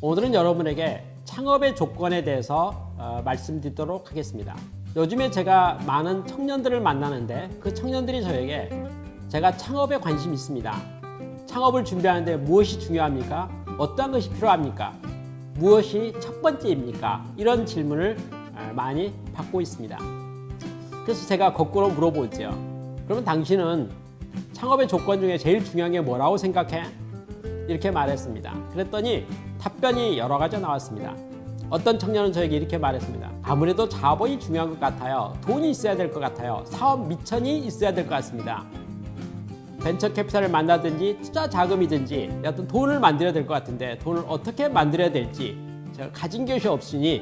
오늘은 여러분에게 창업의 조건에 대해서 말씀드리도록 하겠습니다. 요즘에 제가 많은 청년들을 만나는데 그 청년들이 저에게 제가 창업에 관심이 있습니다. 창업을 준비하는데 무엇이 중요합니까? 어떠한 것이 필요합니까? 무엇이 첫 번째입니까? 이런 질문을 많이 받고 있습니다. 그래서 제가 거꾸로 물어보죠. 그러면 당신은 창업의 조건 중에 제일 중요한 게 뭐라고 생각해? 이렇게 말했습니다. 그랬더니 답변이 여러 가지 나왔습니다. 어떤 청년은 저에게 이렇게 말했습니다. 아무래도 자본이 중요한 것 같아요. 돈이 있어야 될 것 같아요. 사업 미천이 있어야 될 것 같습니다. 벤처 캐피탈을 만나든지 투자 자금이든지 어떤 돈을 만들어야 될 것 같은데 돈을 어떻게 만들어야 될지 제가 가진 것이 없으니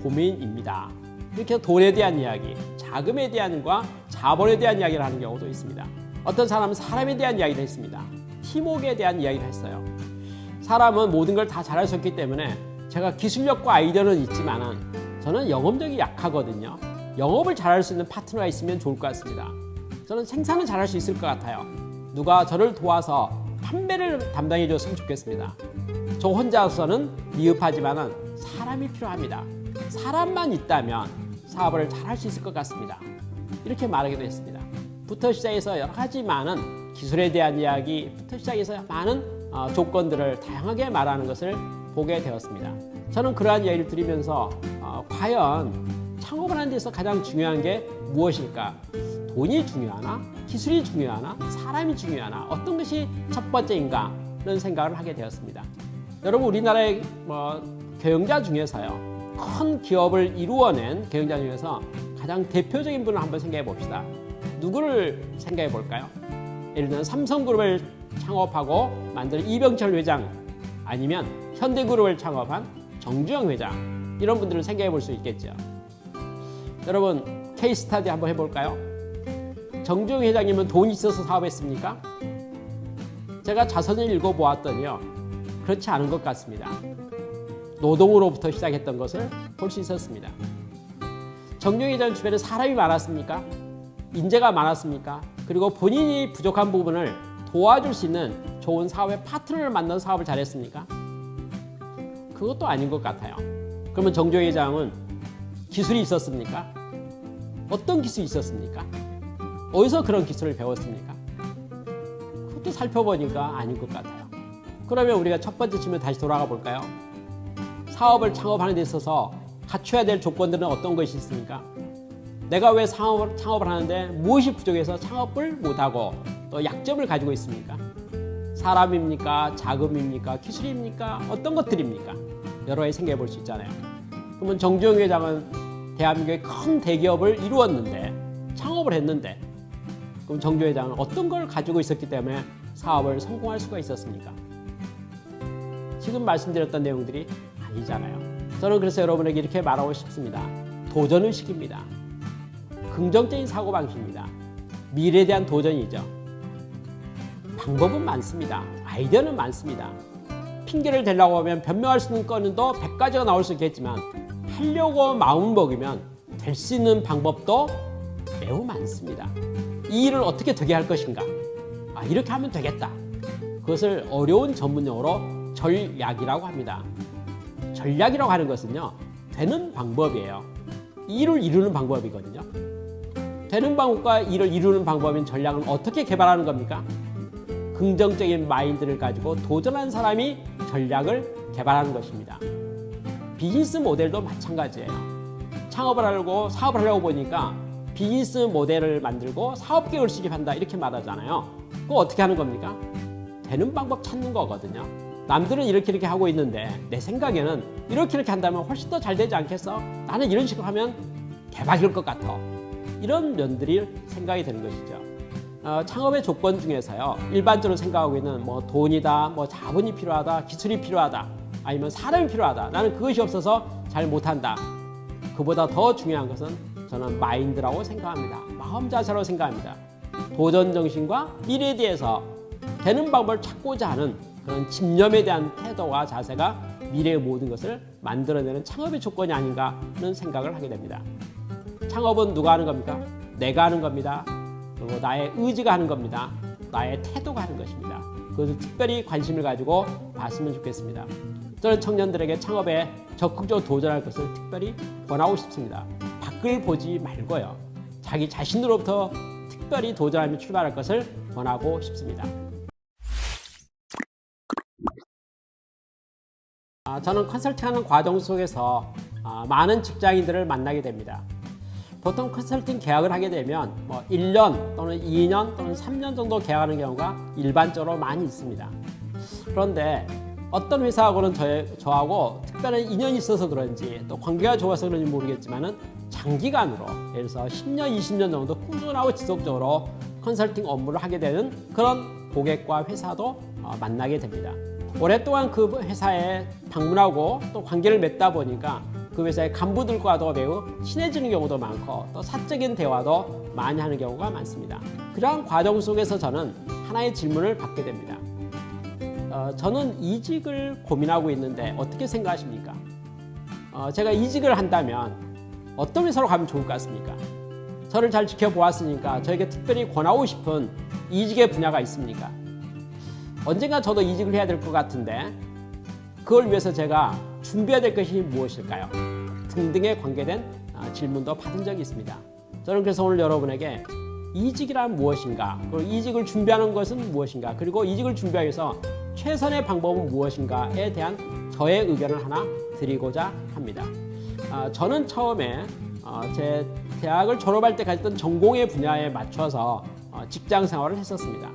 고민입니다. 이렇게 돈에 대한 이야기, 자금에 대한과 자본에 대한 이야기를 하는 경우도 있습니다. 어떤 사람은 사람에 대한 이야기를 했습니다. 팀워크에 대한 이야기를 했어요. 사람은 모든 걸 다 잘할 수 없기 때문에 제가 기술력과 아이디어는 있지만 저는 영업력이 약하거든요. 영업을 잘할 수 있는 파트너가 있으면 좋을 것 같습니다. 저는 생산을 잘할 수 있을 것 같아요. 누가 저를 도와서 판매를 담당해 줬으면 좋겠습니다. 저 혼자서는 미흡하지만 사람이 필요합니다. 사람만 있다면 사업을 잘할 수 있을 것 같습니다. 이렇게 말하기도 했습니다. 부터 시작해서 여러 가지 많은 기술에 대한 이야기부터 시작해서 많은 조건들을 다양하게 말하는 것을 보게 되었습니다. 저는 그러한 이야기를 드리면서 과연 창업을 하는 데서 가장 중요한 게 무엇일까? 돈이 중요하나? 기술이 중요하나? 사람이 중요하나? 어떤 것이 첫 번째인가? 라는 생각을 하게 되었습니다. 여러분 우리나라의 경영자 중에서요. 큰 기업을 이루어낸 경영자 중에서 가장 대표적인 분을 한번 생각해 봅시다. 누구를 생각해 볼까요? 예를 들면 삼성그룹을 창업하고 만든 이병철 회장 아니면 현대그룹을 창업한 정주영 회장 이런 분들을 생각해 볼 수 있겠죠. 여러분 케이스 스타디 한번 해볼까요? 정주영 회장님은 돈이 있어서 사업했습니까? 제가 자선을 읽어보았더니요. 그렇지 않은 것 같습니다. 노동으로부터 시작했던 것을 볼 수 있었습니다. 정주영 회장 주변에 사람이 많았습니까? 인재가 많았습니까? 그리고 본인이 부족한 부분을 도와줄 수 있는 좋은 사업의 파트너를 만난 사업을 잘했습니까? 그것도 아닌 것 같아요. 그러면 정주영 회장은 기술이 있었습니까? 어떤 기술이 있었습니까? 어디서 그런 기술을 배웠습니까? 그것도 살펴보니까 아닌 것 같아요. 그러면 우리가 첫 번째 질문 다시 돌아가 볼까요? 사업을 창업하는 데 있어서 갖춰야 될 조건들은 어떤 것이 있습니까? 내가 왜 창업을 하는데 무엇이 부족해서 창업을 못하고 또 약점을 가지고 있습니까? 사람입니까? 자금입니까? 기술입니까? 어떤 것들입니까? 여러 가지 생각해 볼 수 있잖아요. 그러면 정주영 회장은 대한민국의 큰 대기업을 이루었는데 창업을 했는데 그럼 정주영 회장은 어떤 걸 가지고 있었기 때문에 사업을 성공할 수가 있었습니까? 지금 말씀드렸던 내용들이 아니잖아요. 저는 그래서 여러분에게 이렇게 말하고 싶습니다. 도전의식입니다. 긍정적인 사고방식입니다. 미래에 대한 도전이죠. 방법은 많습니다. 아이디어는 많습니다. 핑계를 대려고 하면 변명할 수 있는 건은 더 100가지가 나올 수 있겠지만 하려고 마음을 먹으면 될 수 있는 방법도 매우 많습니다. 이 일을 어떻게 되게 할 것인가? 이렇게 하면 되겠다. 그것을 어려운 전문용어로 전략이라고 합니다. 전략이라고 하는 것은요. 되는 방법이에요. 이 일을 이루는 방법이거든요. 되는 방법과 일을 이루는 방법인 전략은 어떻게 개발하는 겁니까? 긍정적인 마인드를 가지고 도전한 사람이 전략을 개발하는 것입니다. 비즈니스 모델도 마찬가지예요. 창업을 하려고 사업을 하려고 보니까 비즈니스 모델을 만들고 사업 계획을 수립한다 이렇게 말하잖아요. 그거 어떻게 하는 겁니까? 되는 방법 찾는 거거든요. 남들은 이렇게 하고 있는데 내 생각에는 이렇게 한다면 훨씬 더 잘 되지 않겠어? 나는 이런 식으로 하면 대박일 것 같아. 이런 면들이 생각이 되는 것이죠. 창업의 조건 중에서요. 일반적으로 생각하고 있는 돈이다, 자본이 필요하다, 기술이 필요하다, 아니면 사람이 필요하다. 나는 그것이 없어서 잘 못한다. 그보다 더 중요한 것은 저는 마인드라고 생각합니다. 마음 자세라고 생각합니다. 도전 정신과 미래에 대해서 되는 방법을 찾고자 하는 그런 집념에 대한 태도와 자세가 미래의 모든 것을 만들어내는 창업의 조건이 아닌가 하는 생각을 하게 됩니다. 창업은 누가 하는 겁니까? 내가 하는 겁니다. 그리고 나의 의지가 하는 겁니다. 나의 태도가 하는 것입니다. 그것을 특별히 관심을 가지고 봤으면 좋겠습니다. 저는 청년들에게 창업에 적극적으로 도전할 것을 특별히 권하고 싶습니다. 밖을 보지 말고요. 자기 자신으로부터 특별히 도전하며 출발할 것을 권하고 싶습니다. 저는 컨설팅하는 과정 속에서 많은 직장인들을 만나게 됩니다. 보통 컨설팅 계약을 하게 되면 1년 또는 2년 또는 3년 정도 계약하는 경우가 일반적으로 많이 있습니다. 그런데 어떤 회사하고는 저하고 특별한 인연이 있어서 그런지 또 관계가 좋아서 그런지 모르겠지만은 장기간으로 예를 들어서 10년, 20년 정도 꾸준하고 지속적으로 컨설팅 업무를 하게 되는 그런 고객과 회사도 만나게 됩니다. 오랫동안 그 회사에 방문하고 또 관계를 맺다 보니까 그 회사의 간부들과도 매우 친해지는 경우도 많고 또 사적인 대화도 많이 하는 경우가 많습니다. 그러한 과정 속에서 저는 하나의 질문을 받게 됩니다. 저는 이직을 고민하고 있는데 어떻게 생각하십니까? 제가 이직을 한다면 어떤 회사로 가면 좋을 것 같습니까? 저를 잘 지켜보았으니까 저에게 특별히 권하고 싶은 이직의 분야가 있습니까? 언젠가 저도 이직을 해야 될 것 같은데 그걸 위해서 제가 준비해야 될 것이 무엇일까요? 등등에 관계된 질문도 받은 적이 있습니다. 저는 그래서 오늘 여러분에게 이직이란 무엇인가, 그리고 이직을 준비하는 것은 무엇인가, 그리고 이직을 준비하기 위해서 최선의 방법은 무엇인가에 대한 저의 의견을 하나 드리고자 합니다. 저는 처음에 제 대학을 졸업할 때 가졌던 전공의 분야에 맞춰서 직장 생활을 했었습니다.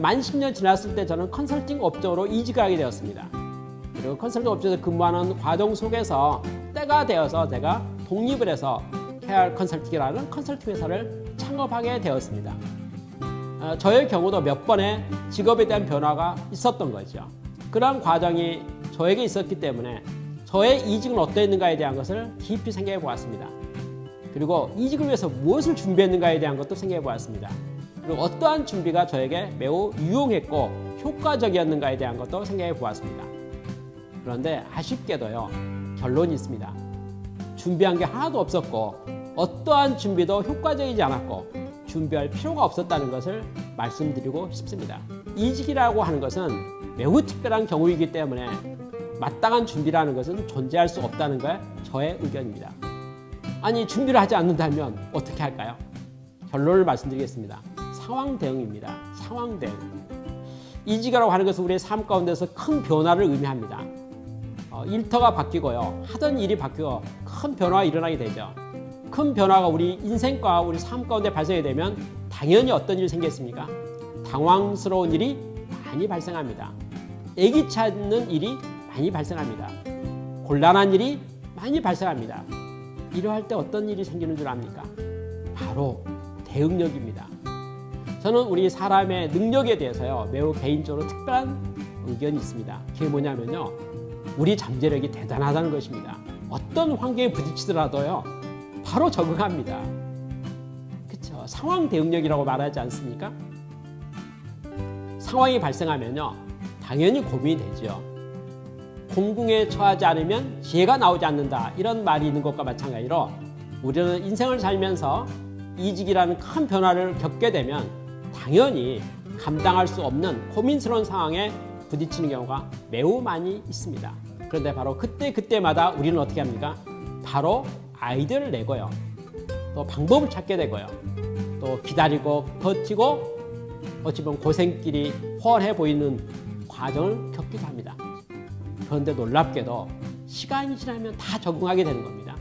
만 10년 지났을 때 저는 컨설팅 업종으로 이직하게 되었습니다. 그리고 컨설팅 업종에서 근무하는 과정 속에서 때가 되어서 제가 독립을 해서 KR 컨설팅이라는 컨설팅 회사를 창업하게 되었습니다. 저의 경우도 몇 번의 직업에 대한 변화가 있었던 거죠. 그러한 과정이 저에게 있었기 때문에 저의 이직은 어떠했는가에 대한 것을 깊이 생각해 보았습니다. 그리고 이직을 위해서 무엇을 준비했는가에 대한 것도 생각해 보았습니다. 그리고 어떠한 준비가 저에게 매우 유용했고 효과적이었는가에 대한 것도 생각해 보았습니다. 그런데 아쉽게도요, 결론이 있습니다. 준비한 게 하나도 없었고 어떠한 준비도 효과적이지 않았고 준비할 필요가 없었다는 것을 말씀드리고 싶습니다. 이직이라고 하는 것은 매우 특별한 경우이기 때문에 마땅한 준비라는 것은 존재할 수 없다는 게 저의 의견입니다. 아니, 준비를 하지 않는다면 어떻게 할까요? 결론을 말씀드리겠습니다. 상황 대응입니다. 상황 대응. 이직이라고 하는 것은 우리의 삶 가운데서 큰 변화를 의미합니다. 일터가 바뀌고요. 하던 일이 바뀌고 큰 변화가 일어나게 되죠. 큰 변화가 우리 인생과 우리 삶 가운데 발생이 되면 당연히 어떤 일이 생겼습니까? 당황스러운 일이 많이 발생합니다. 예기치 않는 일이 많이 발생합니다. 곤란한 일이 많이 발생합니다. 이러할 때 어떤 일이 생기는 줄 압니까? 바로 대응력입니다. 저는 우리 사람의 능력에 대해서요, 매우 개인적으로 특별한 의견이 있습니다. 그게 뭐냐면요, 우리 잠재력이 대단하다는 것입니다. 어떤 환경에 부딪히더라도요, 바로 적응합니다. 그렇죠? 상황 대응력이라고 말하지 않습니까? 상황이 발생하면요, 당연히 고민이 되죠. 공궁에 처하지 않으면 지혜가 나오지 않는다, 이런 말이 있는 것과 마찬가지로 우리는 인생을 살면서 이직이라는 큰 변화를 겪게 되면 당연히 감당할 수 없는 고민스러운 상황에 부딪히는 경우가 매우 많이 있습니다. 그런데 바로 그때마다 우리는 어떻게 합니까? 바로 아이디어를 내고요. 또 방법을 찾게 되고요. 또 기다리고 버티고 어찌 보면 고생길이 훤해 보이는 과정을 겪기도 합니다. 그런데 놀랍게도 시간이 지나면 다 적응하게 되는 겁니다.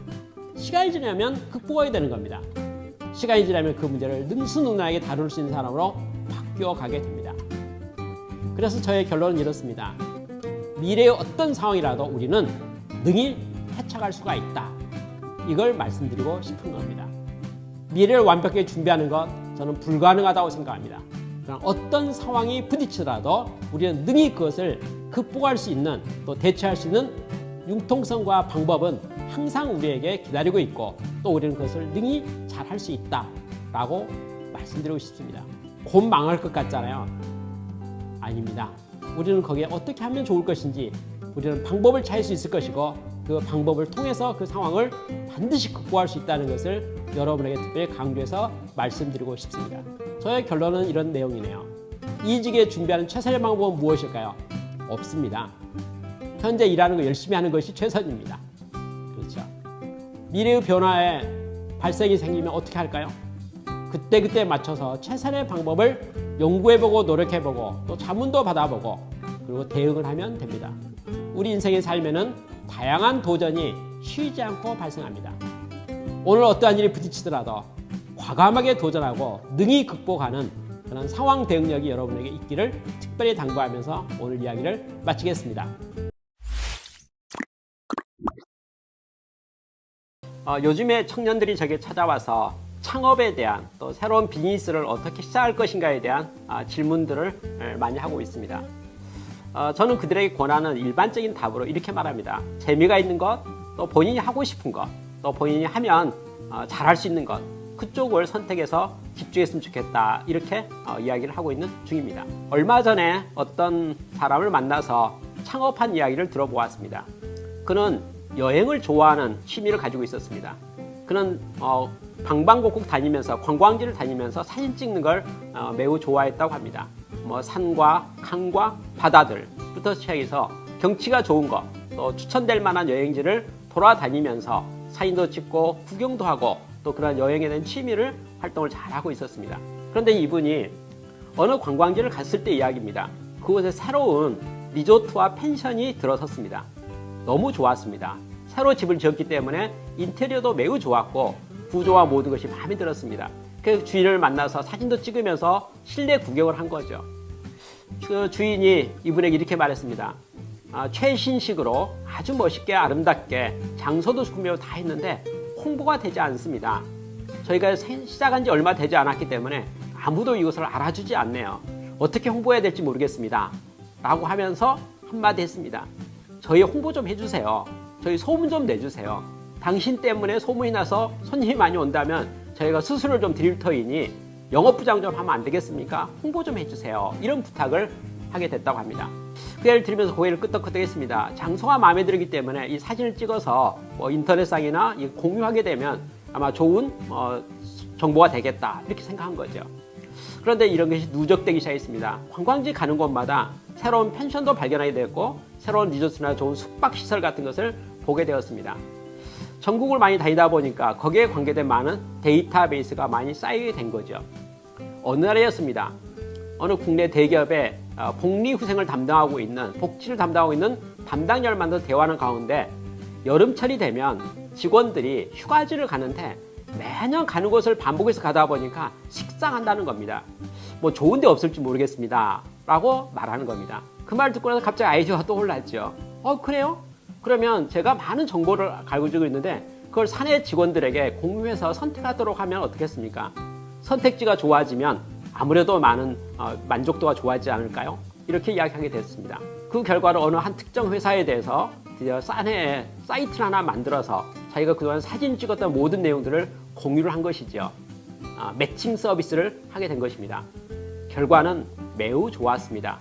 시간이 지나면 극복하게 되는 겁니다. 시간이 지나면 그 문제를 능수능란하게 다룰 수 있는 사람으로 바뀌어 가게 됩니다. 그래서 저의 결론은 이렇습니다. 미래의 어떤 상황이라도 우리는 능히 헤쳐갈 수가 있다. 이걸 말씀드리고 싶은 겁니다. 미래를 완벽하게 준비하는 것, 저는 불가능하다고 생각합니다. 그러나 어떤 상황이 부딪히더라도 우리는 능히 그것을 극복할 수 있는, 또 대처할 수 있는 융통성과 방법은 항상 우리에게 기다리고 있고, 또 우리는 그것을 능히 잘 할 수 있다라고 말씀드리고 싶습니다. 곧 망할 것 같잖아요. 아닙니다. 우리는 거기에 어떻게 하면 좋을 것인지 우리는 방법을 찾을 수 있을 것이고, 그 방법을 통해서 그 상황을 반드시 극복할 수 있다는 것을 여러분에게 특별히 강조해서 말씀드리고 싶습니다. 저의 결론은 이런 내용이네요. 이직에 준비하는 최선의 방법은 무엇일까요? 없습니다. 현재 일하는 거 열심히 하는 것이 최선입니다. 그렇죠. 미래의 변화에 발생이 생기면 어떻게 할까요? 그때그때 맞춰서 최선의 방법을 연구해보고 노력해보고 또 자문도 받아보고 그리고 대응을 하면 됩니다. 우리 인생의 삶에는 다양한 도전이 쉬지 않고 발생합니다. 오늘 어떠한 일이 부딪히더라도 과감하게 도전하고 능히 극복하는 그런 상황 대응력이 여러분에게 있기를 특별히 당부하면서 오늘 이야기를 마치겠습니다. 요즘에 청년들이 저에게 찾아와서 창업에 대한 또 새로운 비즈니스를 어떻게 시작할 것인가에 대한 질문들을 많이 하고 있습니다. 저는 그들에게 권하는 일반적인 답으로 이렇게 말합니다. 재미가 있는 것, 또 본인이 하고 싶은 것, 또 본인이 하면 잘할 수 있는 것, 그쪽을 선택해서 집중했으면 좋겠다, 이렇게 이야기를 하고 있는 중입니다. 얼마 전에 어떤 사람을 만나서 창업한 이야기를 들어보았습니다. 그는 여행을 좋아하는 취미를 가지고 있었습니다. 그는 방방곡곡 다니면서 관광지를 다니면서 사진 찍는 걸 매우 좋아했다고 합니다. 뭐 산과 강과 바다들부터 시작해서 경치가 좋은 것, 또 추천될 만한 여행지를 돌아다니면서 사진도 찍고 구경도 하고 또 그런 여행에 대한 취미를 활동을 잘 하고 있었습니다. 그런데 이분이 어느 관광지를 갔을 때 이야기입니다. 그곳에 새로운 리조트와 펜션이 들어섰습니다. 너무 좋았습니다. 새로 집을 지었기 때문에 인테리어도 매우 좋았고 구조와 모든 것이 마음에 들었습니다. 그 주인을 만나서 사진도 찍으면서 실내 구경을 한 거죠. 그 주인이 이분에게 이렇게 말했습니다. 최신식으로 아주 멋있게 아름답게 장소도 구매하고 다 했는데 홍보가 되지 않습니다. 저희가 시작한 지 얼마 되지 않았기 때문에 아무도 이것을 알아주지 않네요. 어떻게 홍보해야 될지 모르겠습니다. 라고 하면서 한마디 했습니다. 저희 홍보 좀 해주세요. 저희 소문 좀 내주세요. 당신 때문에 소문이 나서 손님이 많이 온다면 저희가 수수료를 좀 드릴 터이니 영업부장 좀 하면 안 되겠습니까? 홍보 좀 해주세요. 이런 부탁을 하게 됐다고 합니다. 그 예를 들면서 고개를 끄덕끄덕했습니다. 장소가 마음에 들기 때문에 이 사진을 찍어서 인터넷상이나 공유하게 되면 아마 좋은 정보가 되겠다, 이렇게 생각한 거죠. 그런데 이런 것이 누적되기 시작했습니다. 관광지 가는 곳마다 새로운 펜션도 발견하게 되었고 새로운 리조트나 좋은 숙박시설 같은 것을 보게 되었습니다. 전국을 많이 다니다 보니까 거기에 관계된 많은 데이터베이스가 많이 쌓이게 된 거죠. 어느 날이었습니다. 어느 국내 대기업의 복리후생을 담당하고 있는, 복지를 담당하고 있는 담당자를 만나서 대화하는 가운데 여름철이 되면 직원들이 휴가지를 가는데 매년 가는 곳을 반복해서 가다 보니까 식상한다는 겁니다. 뭐 좋은 데 없을지 모르겠습니다. 라고 말하는 겁니다. 그 말 듣고 나서 갑자기 아이디어가 떠올랐죠. 그래요? 그러면 제가 많은 정보를 가지고 있는데 그걸 사내 직원들에게 공유해서 선택하도록 하면 어떻겠습니까? 선택지가 좋아지면 아무래도 많은 만족도가 좋아지지 않을까요? 이렇게 이야기하게 됐습니다. 그 결과로 어느 한 특정 회사에 대해서 드디어 사내에 사이트를 하나 만들어서 자기가 그동안 사진 찍었던 모든 내용들을 공유를 한 것이죠. 매칭 서비스를 하게 된 것입니다. 결과는 매우 좋았습니다.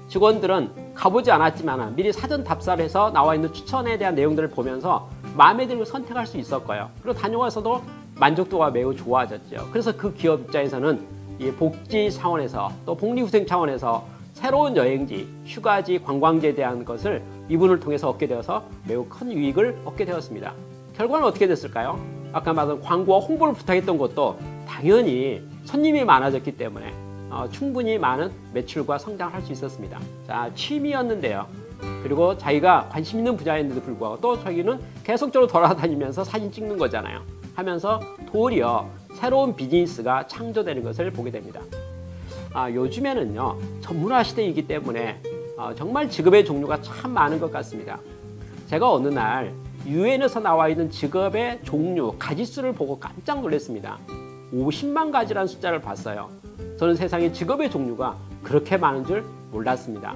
직원들은 가보지 않았지만 미리 사전 답사를 해서 나와 있는 추천에 대한 내용들을 보면서 마음에 들고 선택할 수 있었고요. 그리고 다녀와서도 만족도가 매우 좋아졌죠. 그래서 그 기업 입장에서는 이 복지 차원에서 또 복리후생 차원에서 새로운 여행지, 휴가지, 관광지에 대한 것을 이분을 통해서 얻게 되어서 매우 큰 유익을 얻게 되었습니다. 결과는 어떻게 됐을까요? 아까 말한 광고와 홍보를 부탁했던 것도 당연히 손님이 많아졌기 때문에 충분히 많은 매출과 성장을 할 수 있었습니다. 자, 취미였는데요. 그리고 자기가 관심 있는 분야였는데도 불구하고 또 자기는 계속적으로 돌아다니면서 사진 찍는 거잖아요. 하면서 도리어 새로운 비즈니스가 창조되는 것을 보게 됩니다. 요즘에는요, 전문화 시대이기 때문에 정말 직업의 종류가 참 많은 것 같습니다. 제가 어느 날 유엔에서 나와 있는 직업의 종류, 가지수를 보고 깜짝 놀랐습니다. 50만 가지라는 숫자를 봤어요. 저는 세상에 직업의 종류가 그렇게 많은 줄 몰랐습니다.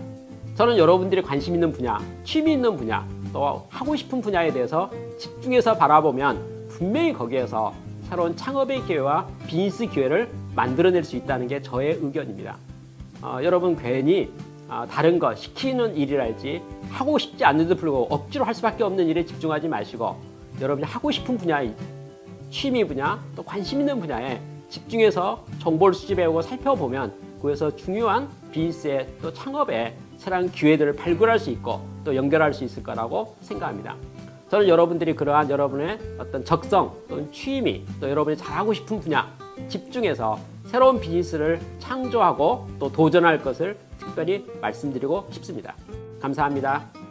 저는 여러분들이 관심 있는 분야, 취미 있는 분야, 또 하고 싶은 분야에 대해서 집중해서 바라보면 분명히 거기에서 새로운 창업의 기회와 비즈니스 기회를 만들어낼 수 있다는 게 저의 의견입니다. 여러분 괜히 다른 거 시키는 일이랄지 하고 싶지 않는데도 불구하고 억지로 할 수밖에 없는 일에 집중하지 마시고 여러분이 하고 싶은 분야, 취미 분야, 또 관심 있는 분야에 집중해서 정보를 수집해오고 살펴보면 그에서 중요한 비즈니스의 또 창업의 새로운 기회들을 발굴할 수 있고 또 연결할 수 있을 거라고 생각합니다. 저는 여러분들이 그러한 여러분의 어떤 적성 또는 취미 또 여러분이 잘하고 싶은 분야 집중해서 새로운 비즈니스를 창조하고 또 도전할 것을 특별히 말씀드리고 싶습니다. 감사합니다.